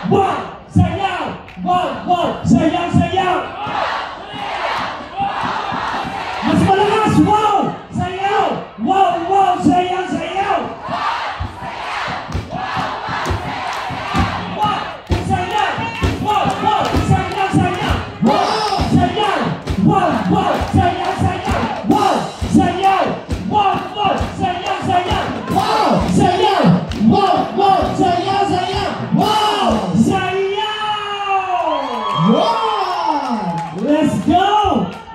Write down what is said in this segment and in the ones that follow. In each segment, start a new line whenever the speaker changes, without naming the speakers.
Wow! Sayaw! Wow! Wow! Sayaw! Sayaw! Mas malakas! Wow! Sayaw! Wow! Wow! Sayaw! Sayaw! Wow! Sayaw! Wow! Wow! Sayaw! Sayaw! Wow! Sayaw! Wow! Wow! Sayaw! Sayaw! Wow! Sayaw! Wow! Wow! Sayaw! Sayaw! Wow! Sayaw! Wow! Wow! Sayaw! Sayaw! Wow! Sayaw! Wow! Let's go!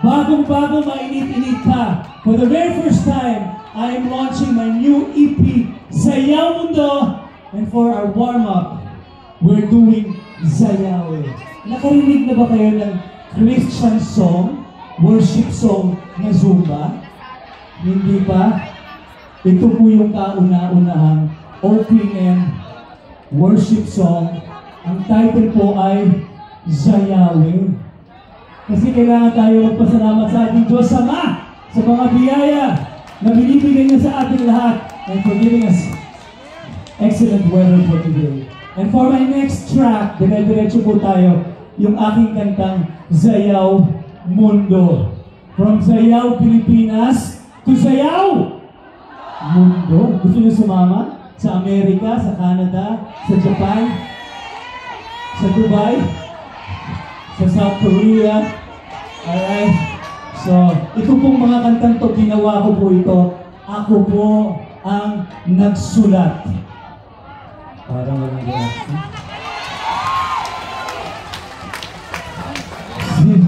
Bagong-bago, mainit-init ka. For the very first time, I am launching my new EP, Sayaw Mundo. And for our warm-up, we're doing Sayaw. Nakarinig na ba kayo ng Christian song, worship song na Zumba? Hindi pa? Ito po yung kauna-unahang opening worship song. Ang title po ay Sayaw. Kasi kailangan tayo magpasalamat sa ating Diyos Ama sa mga biyaya na binibigay niya sa ating lahat and for giving us excellent weather for today. And for my next track, dire-diretso po tayo yung aking kantang Sayaw Mundo. From Sayaw, Pilipinas to Sayaw Mundo. Gusto niyo sumama? Sa Amerika, sa Canada, sa Japan, sa Dubai, sa South Korea. Alright? So, ito pong mga kantang to, ginawa ko po ito. Ako po ang nagsulat. Parang walang gano'n.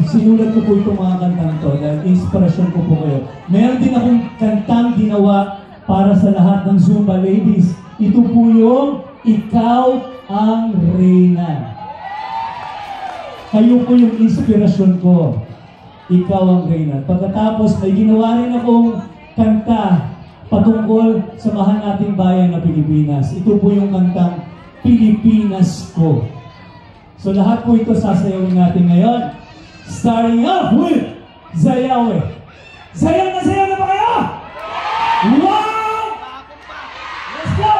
Sinulat ko po itong mga kantang to dahil inspirasyon ko po kayo. Meron din akong kantang ginawa para sa lahat ng Zumba ladies. Ito po yung Ikaw ang Reyna. Kayo po yung inspirasyon ko. Ikaw ang Reyna. Pagkatapos, may ginawa rin akong kanta patungkol sa mahal nating bayan na Pilipinas. Ito po yung kantang Pilipinas Ko. So lahat po ito sasayawin natin ngayon. Starting off with Sayaw. Sayaw na ba kayo? Wow! Let's go!